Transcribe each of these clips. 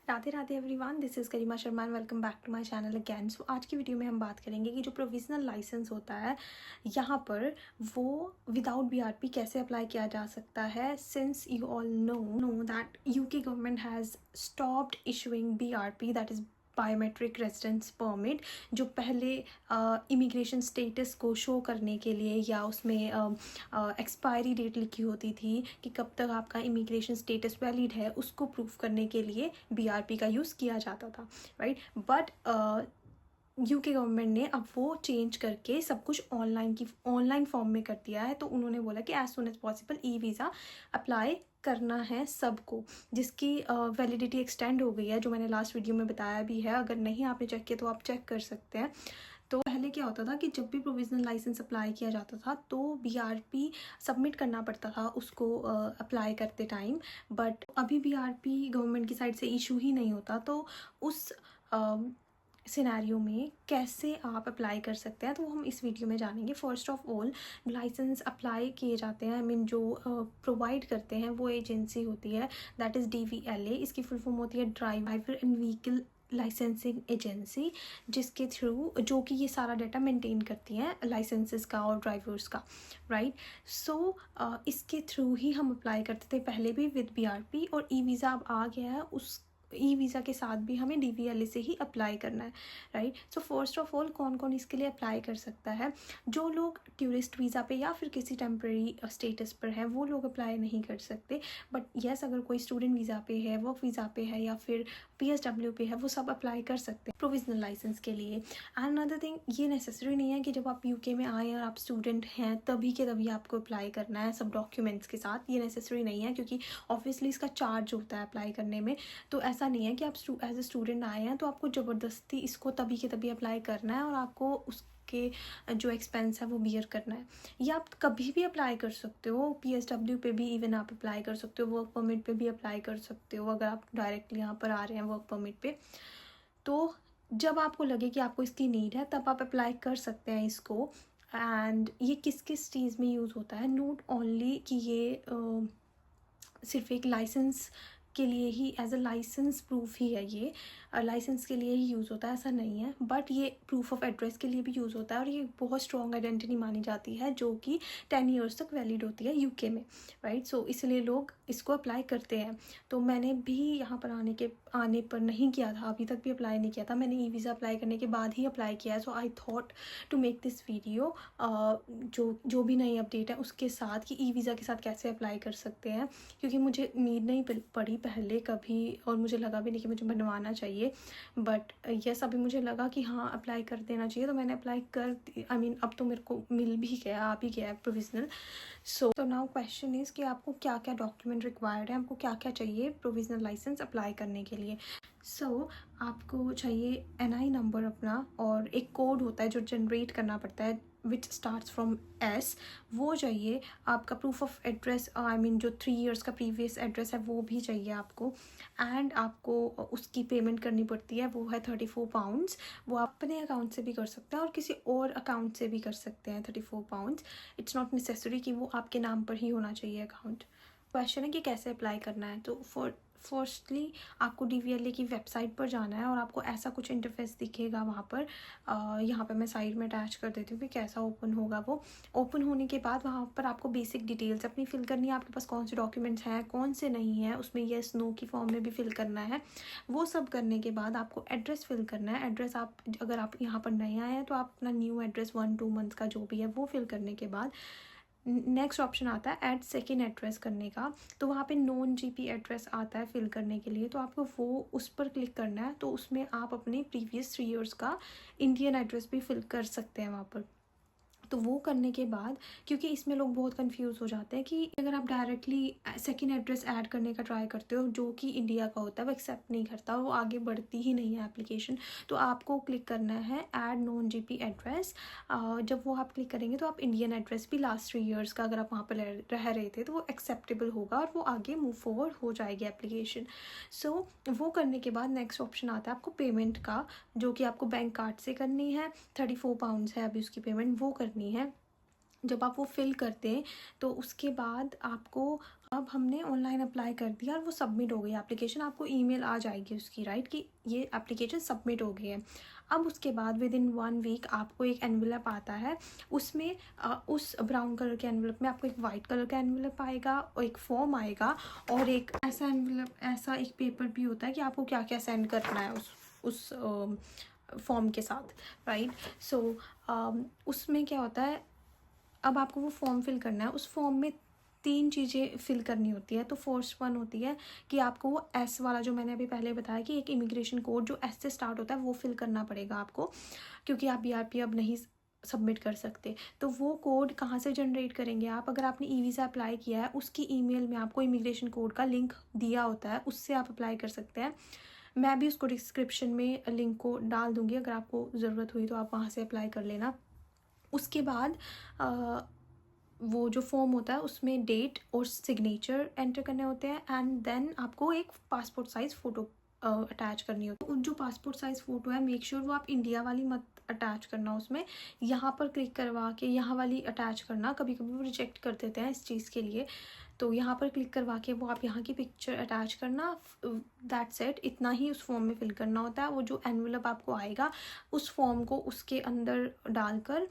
Radhe Radhe everyone, this is Karima Sharma and welcome back to my channel again. So आज की video में हम बात करेंगे कि जो प्रोविजनल लाइसेंस होता है यहाँ पर वो विदाउट बीआरपी कैसे अप्लाई किया जा सकता है। Since you all know that UK government has stopped issuing BRP, that is biometric residence permit, जो पहले इमिग्रेशन स्टेटस को शो करने के लिए या उसमें एक्सपायरी डेट लिखी होती थी कि कब तक आपका इमिग्रेशन स्टेटस वैलिड है, उसको प्रूफ करने के लिए बीआरपी का यूज़ किया जाता था, राइट। बट यूके गवर्नमेंट ने अब वो चेंज करके सब कुछ ऑनलाइन फॉर्म में कर दिया है। तो उन्होंने बोला कि as soon as possible e visa apply करना है सबको, जिसकी वैलिडिटी एक्सटेंड हो गई है, जो मैंने लास्ट वीडियो में बताया भी है। अगर नहीं आपने चेक किया तो आप चेक कर सकते हैं। तो पहले क्या होता था कि जब भी प्रोविजनल लाइसेंस अप्लाई किया जाता था तो बीआरपी सबमिट करना पड़ता था उसको अप्लाई करते टाइम। बट अभी बीआरपी गवर्नमेंट की साइड से इशू ही नहीं होता, तो उस सिनेरियो में कैसे आप अप्लाई कर सकते हैं तो हम इस वीडियो में जानेंगे। First of all, license apply किए जाते हैं, जो प्रोवाइड करते हैं वो एजेंसी होती है, दैट इज़ DVLA। इसकी फुल फॉर्म होती है driver and vehicle licensing agency, जिसके थ्रू जो कि ये सारा डाटा मेंटेन करती हैं लाइसेंसेस का और ड्राइवर्स का, राइट। सो इसके थ्रू ही हम अप्लाई करते थे पहले भी विद बीआरपी, और ई वीज़ा अब आ गया है, उस ई वीज़ा के साथ भी हमें DVLA से ही अप्लाई करना है, right. So first of all कौन कौन इसके लिए अप्लाई कर सकता है? जो लोग टूरिस्ट वीज़ा पे या फिर किसी टेम्प्रेरी स्टेटस पर है वो लोग अप्लाई नहीं कर सकते। बट येस, अगर कोई स्टूडेंट वीज़ा पे है, वर्क वीज़ा पे है या फिर PSW पे है, वो सब अप्लाई कर सकते हैं प्रोविजनल लाइसेंस के लिए। एंड अनदर थिंग, ये नेसेसरी नहीं है कि जब आप यूके में आए और आप स्टूडेंट हैं तभी के तभी आपको अप्लाई करना है सब डॉक्यूमेंट्स के साथ। ये नेसेसरी नहीं है, क्योंकि ऑब्वियसली इसका चार्ज होता है अप्लाई करने में। तो ऐसा नहीं है कि आप एज ए स्टूडेंट आए हैं तो आपको ज़बरदस्ती इसको तभी के तभी अप्लाई करना है और आपको उसके जो एक्सपेंस है वो बियर करना है। या आप कभी भी अप्लाई कर सकते हो, PSW पे भी इवन आप अप्लाई कर सकते हो, वर्क परमिट पे भी अप्लाई कर सकते हो अगर आप डायरेक्टली यहाँ पर आ रहे हैं वर्क परमिट पे। तो जब आपको लगे कि आपको इसकी नीड है तब आप अप्लाई कर सकते हैं इसको। एंड ये किस किस चीज़ में यूज़ होता है, नॉट ओनली कि ये सिर्फ एक लाइसेंस के लिए ही, एज अ लाइसेंस प्रूफ ही है, ये लाइसेंस के लिए ही यूज़ होता है ऐसा नहीं है। बट ये प्रूफ ऑफ एड्रेस के लिए भी यूज़ होता है, और ये बहुत स्ट्रॉन्ग आइडेंटिटी मानी जाती है जो कि 10 ईयर्स तक वैलिड होती है यूके में, राइट। सो इसलिए लोग इसको अप्लाई करते हैं। तो मैंने भी यहाँ पर आने पर नहीं किया था, अभी तक भी अप्लाई नहीं किया था, मैंने ई वीज़ा अप्लाई करने के बाद ही अप्लाई किया है। So I thought to make this video, जो भी नई अपडेट है उसके साथ, कि ई वीज़ा के साथ कैसे अप्लाई कर सकते हैं, क्योंकि मुझे नीड नहीं पड़ी पहले कभी, और मुझे लगा भी नहीं कि मुझे बनवाना चाहिए। बट यस, अभी मुझे लगा कि हाँ अप्लाई कर देना चाहिए, तो मैंने अप्लाई कर अब तो मेरे को मिल भी गया, आ भी गया है provisional. So now question is कि आपको क्या क्या डॉक्यूमेंट रिक्वायर्ड है, आपको क्या क्या चाहिए प्रोविजनल लाइसेंस अप्लाई करने के लिए। सो आपको चाहिए NI नंबर अपना, और एक कोड होता है जो जनरेट करना पड़ता है विच स्टार्ट्स फ्रॉम S, वो चाहिए। आपका प्रूफ ऑफ एड्रेस, जो 3 ईयर्स का प्रीवियस एड्रेस है वो भी चाहिए आपको। एंड आपको उसकी पेमेंट करनी पड़ती है, वो है 34 पाउंड्स। वो आप अपने अकाउंट से भी कर सकते हैं और किसी और अकाउंट से भी कर सकते हैं 34 पाउंड्स। इट्स नॉट नेसेसरी कि वो आपके नाम पर ही होना चाहिए अकाउंट। क्वेश्चन है कि कैसे अप्लाई करना है। तो फर्स्टली आपको DVLA की वेबसाइट पर जाना है और आपको ऐसा कुछ इंटरफेस दिखेगा वहाँ पर। यहाँ पे मैं साइड में अटैच कर देती हूँ कि कैसा ओपन होगा। वो ओपन होने के बाद वहाँ पर आपको बेसिक डिटेल्स अपनी फिल करनी है, आपके पास कौन से डॉक्यूमेंट्स हैं कौन से नहीं है, उसमें येस नो की फॉर्म में भी फिल करना है। वो सब करने के बाद आपको एड्रेस फिल करना है। एड्रेस आप, अगर आप यहाँ पर नए आए हैं तो आप अपना न्यू एड्रेस 1-2 मंथ का जो भी है वो फिल करने के बाद नेक्स्ट ऑप्शन आता है ऐड सेकेंड एड्रेस करने का। तो वहाँ पे नॉन GP एड्रेस आता है फिल करने के लिए, तो आपको वो उस पर क्लिक करना है। तो उसमें आप अपने प्रीवियस 3 ईयर्स का इंडियन एड्रेस भी फिल कर सकते हैं वहाँ पर। तो वो करने के बाद, क्योंकि इसमें लोग बहुत कंफ्यूज हो जाते हैं कि अगर आप डायरेक्टली सेकंड एड्रेस ऐड करने का ट्राई करते हो जो कि इंडिया का होता है, वो एक्सेप्ट नहीं करता, वो आगे बढ़ती ही नहीं है एप्लीकेशन। तो आपको क्लिक करना है ऐड नॉन GP एड्रेस। जब वो आप क्लिक करेंगे तो आप इंडियन एड्रेस भी लास्ट 3 ईयर्स का अगर आप वहाँ पर रह रहे थे तो वो एक्सेप्टेबल होगा और वो आगे मूव फॉरवर्ड हो जाएगी एप्लीकेशन। सो वो करने के बाद नेक्स्ट ऑप्शन आता है आपको पेमेंट का, जो कि आपको बैंक कार्ड से करनी है। 34 पाउंड्स है अभी उसकी पेमेंट, वो करनी है। जब आप वो फिल करते हैं तो उसके बाद आपको, अब हमने ऑनलाइन अप्लाई कर दिया और वो सबमिट हो गई एप्लीकेशन, आपको ईमेल आ जाएगी उसकी, राइट, कि ये एप्लीकेशन सबमिट हो गई है। अब उसके बाद विद इन 1 वीक आपको एक एनवेलप आता है, उसमें उस ब्राउन कलर के एनवेलप में आपको एक वाइट कलर का एनवेलप आएगा और एक फॉर्म आएगा और एक ऐसा एनवेलप, ऐसा एक पेपर भी होता है कि आपको क्या क्या सेंड करना है उस फॉर्म के साथ, राइट। सो उसमें क्या होता है, अब आपको वो फॉर्म फिल करना है। उस फॉर्म में 3 चीज़ें फिल करनी होती है। तो फर्स्ट वन होती है कि आपको वो एस वाला, जो मैंने अभी पहले बताया कि एक इमिग्रेशन कोड जो एस से स्टार्ट होता है, वो फिल करना पड़ेगा आपको, क्योंकि आप बीआरपी अब नहीं सबमिट कर सकते। तो वो कोड कहाँ से जनरेट करेंगे आप, अगर आपने ई वीज़ा अप्लाई किया है उसकी ईमेल में आपको इमिग्रेशन कोड का लिंक दिया होता है, उससे आप अप्लाई कर सकते हैं। मैं भी उसको डिस्क्रिप्शन में लिंक को डाल दूँगी, अगर आपको ज़रूरत हुई तो आप वहाँ से अप्लाई कर लेना। उसके बाद वो जो फॉर्म होता है उसमें डेट और सिग्नेचर एंटर करने होते हैं एंड देन आपको एक पासपोर्ट साइज़ फ़ोटो अटैच करनी होती है। जो पासपोर्ट साइज़ फ़ोटो है, मेक श्योर वो आप इंडिया वाली मत अटैच करना उसमें, यहाँ पर क्लिक करवा के यहाँ वाली अटैच करना। कभी कभी वो रिजेक्ट कर देते हैं इस चीज़ के लिए, तो यहाँ पर क्लिक करवा के वो आप यहाँ की पिक्चर अटैच करना। दैट्स इट, इतना ही उस फॉर्म में फिल करना होता है। वो जो एनवेलप आपको आएगा उस फॉर्म को उसके अंदर डालकर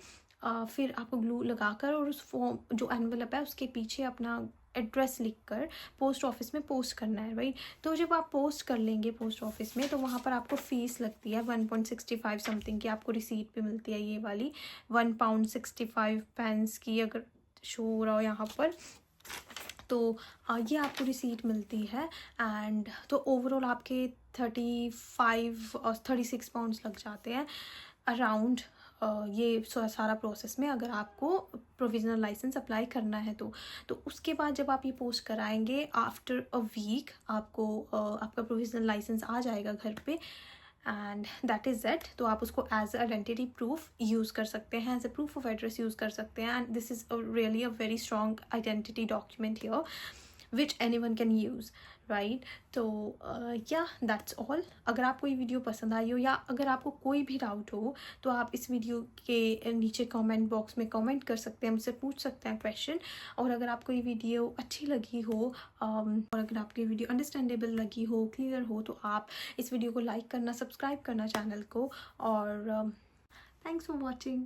फिर आपको ग्लू लगाकर और उस फॉर्म, जो एनवेलप है उसके पीछे अपना एड्रेस लिखकर पोस्ट ऑफिस में पोस्ट करना है, राइट। तो जब आप पोस्ट कर लेंगे पोस्ट ऑफिस में, तो वहाँ पर आपको फ़ीस लगती है 1.65 समथिंग की, आपको रिसीट पे मिलती है ये वाली, £1.65 की, अगर शो हो रहा हो यहाँ पर। तो ये आपको रिसीट मिलती है एंड तो ओवरऑल आपके 35 और 36 पाउंड्स लग जाते हैं अराउंड, ये सारा प्रोसेस में, अगर आपको प्रोविज़नल लाइसेंस अप्लाई करना है तो उसके बाद जब आप ये पोस्ट कराएंगे आफ्टर अ वीक आपको आपका प्रोविज़नल लाइसेंस आ जाएगा घर पे एंड दैट इज़ इट। तो आप उसको एज आइडेंटिटी प्रूफ यूज़ कर सकते हैं, as a proof of address use कर सकते हैं and this is really a very strong identity document here which any one can use, right. तो या दैट्स ऑल। अगर आपको ये वीडियो पसंद आई हो या अगर आपको कोई भी डाउट हो तो आप इस वीडियो के नीचे कमेंट बॉक्स में कमेंट कर सकते हैं, मुझसे पूछ सकते हैं क्वेश्चन। और अगर आपको ये वीडियो अच्छी लगी हो और अगर आपको ये वीडियो अंडरस्टैंडेबल लगी हो, क्लियर हो, तो आप इस वीडियो को लाइक करना, सब्सक्राइब करना चैनल को। और थैंक्स फॉर वॉचिंग।